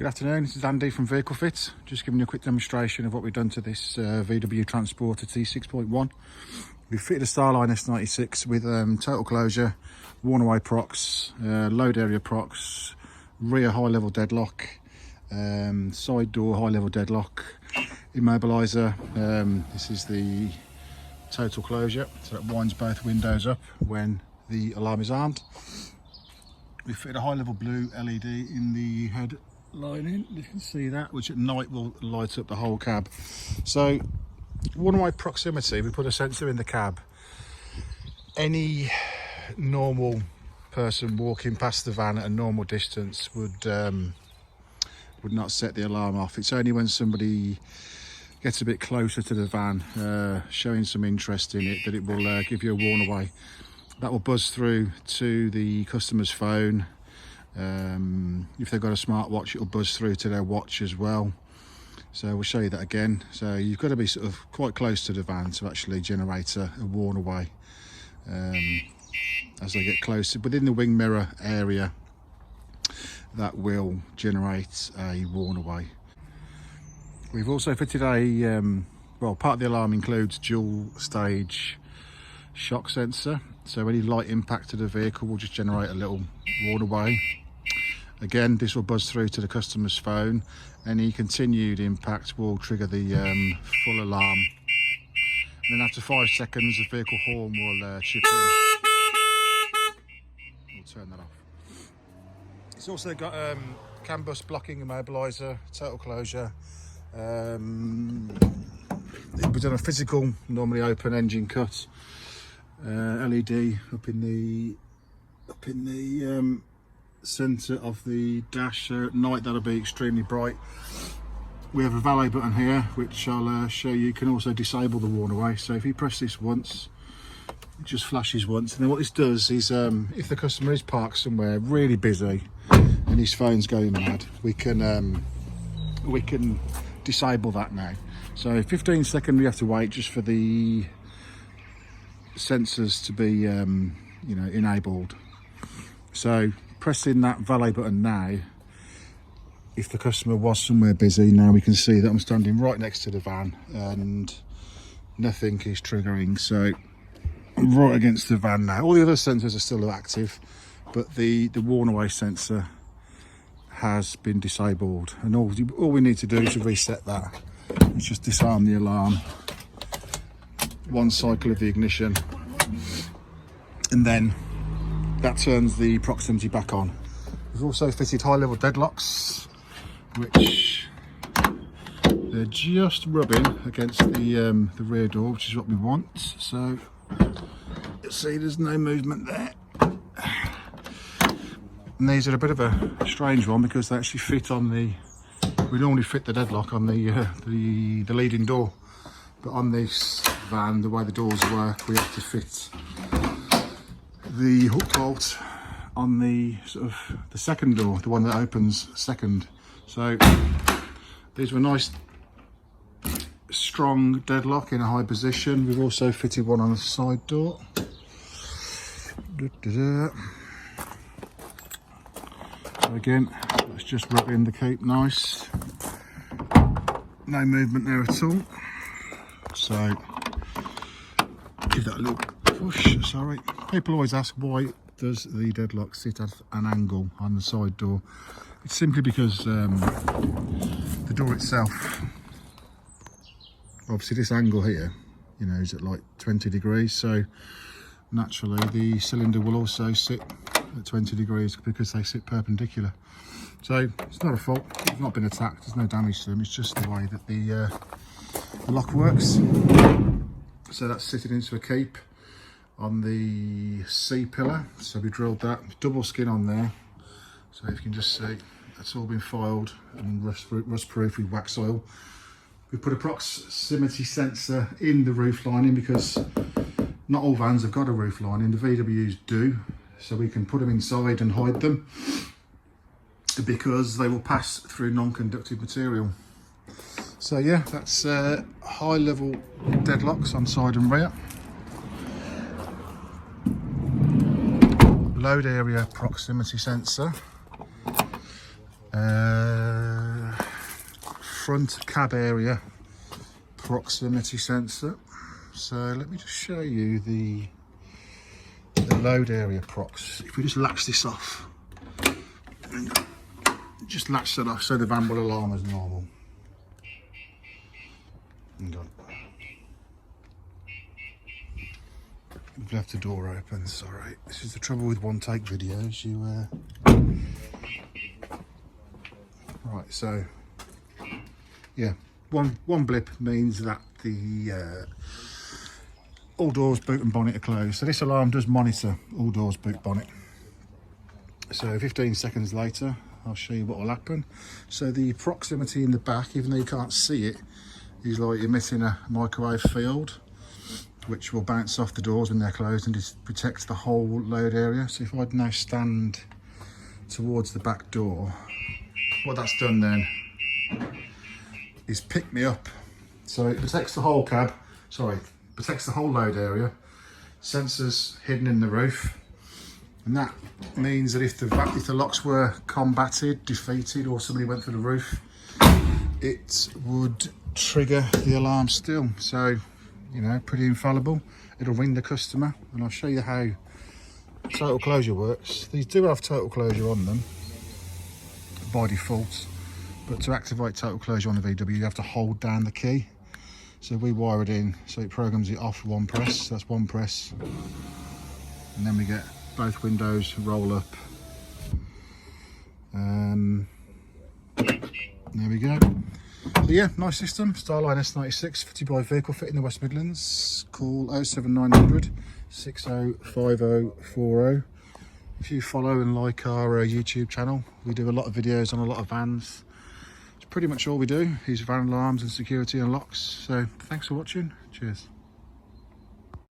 Good afternoon, this is Andy from Vehicle Fit. Just giving you a quick demonstration of what we've done to this VW Transporter T6.1. We've fitted a Starline S96 with total closure, worn away procs, load area procs, rear high level deadlock, side door high level deadlock, immobiliser. This is the total closure, so it winds both windows up when the alarm is armed. We fitted a high level blue LED in the head lining, you can see that, which at night will light up the whole cab. So one way proximity, we put a sensor in the cab. Any normal person walking past the van at a normal distance would not set the alarm off. It's only when somebody gets a bit closer to the van, showing some interest in it, that it will give you a warn away. That will buzz through to the customer's phone. If they've got a smartwatch, it'll buzz through to their watch as well. So we'll show you that again. So you've got to be sort of quite close to the van to actually generate a warn away. As they get closer within the wing mirror area, that will generate a warn away. We've also fitted a well, part of the alarm includes dual stage shock sensor, so any light impact to the vehicle will just generate a little warn away. Again, this will buzz through to the customer's phone. Any continued impact will trigger the full alarm, and then after 5 seconds the vehicle horn will chip in. We'll turn that off. It's also got CanBus blocking, immobiliser, total closure. We've done a physical, normally open engine cut. LED up in the centre of the dash, so at night that'll be extremely bright. We have a valet button here, which I'll show you. You can also disable the warn away. So if you press this once, it just flashes once, and then what this does is if the customer is parked somewhere really busy and his phone's going mad, we can disable that now. So 15 seconds we have to wait just for the sensors to be enabled. So pressing that valet button now, if the customer was somewhere busy, now we can see that I'm standing right next to the van and nothing is triggering. So I'm right against the van now. All the other sensors are still active, but the warn away sensor has been disabled, and all we need to do to reset that is just disarm the alarm, one cycle of the ignition, and then that turns the proximity back on. We've also fitted high level deadlocks, which they're just rubbing against the rear door, which is what we want. So you'll see there's no movement there. And these are a bit of a strange one because they actually fit on the, we normally fit the deadlock on the leading door, but on this van, the way the doors work, we have to fit the hook bolt on the sort of the second door, the one that opens second. So these were nice strong deadlock in a high position. We've also fitted one on the side door. So again, let's just rub in the keep nice. No movement there at all. So give that a little push. Sorry. People always ask, why does the deadlock sit at an angle on the side door? It's simply because the door itself, obviously this angle here, is at like 20 degrees. So naturally the cylinder will also sit at 20 degrees because they sit perpendicular. So it's not a fault, it's not been attacked, there's no damage to them, it's just the way that the lock works. So that's sitting into a keep on the C pillar. So we drilled that, double skin on there. So if you can just see, that's all been filed and rust proof with wax oil. We put a proximity sensor in the roof lining because not all vans have got a roof lining, the VWs do. So we can put them inside and hide them because they will pass through non-conductive material. So yeah, that's high level deadlocks on side and rear. Load area proximity sensor. front cab area proximity sensor. So let me just show you the load area prox. If we just latch this off, just latch that off so the van will alarm as normal. Hang on. We've left the door open, sorry. This is the trouble with one take videos. Right, so yeah, one blip means that the all doors, boot and bonnet are closed. So this alarm does monitor all doors, boot, bonnet. So 15 seconds later, I'll show you what will happen. So the proximity in the back, even though you can't see it, is like emitting a microwave field, which will bounce off the doors when they're closed and just protects the whole load area. So if I now stand towards the back door, what that's done then is pick me up. So it protects the whole cab, protects the whole load area, sensors hidden in the roof, and that means that if the locks were combated, defeated, or somebody went through the roof, it would trigger the alarm still. So, you know, pretty infallible. It'll ring the customer, and I'll show you how total closure works. These do have total closure on them by default, but to activate total closure on the VW, you have to hold down the key. So we wire it in, so it programs it off one press. So that's one press, and then we get both windows roll up. There we go. So yeah, nice system. Starline S96, 50 by vehicle, fit in the West Midlands. Call 07900 605040. If you follow and like our YouTube channel, we do a lot of videos on a lot of vans. It's pretty much all we do is van alarms and security and locks. So thanks for watching. Cheers.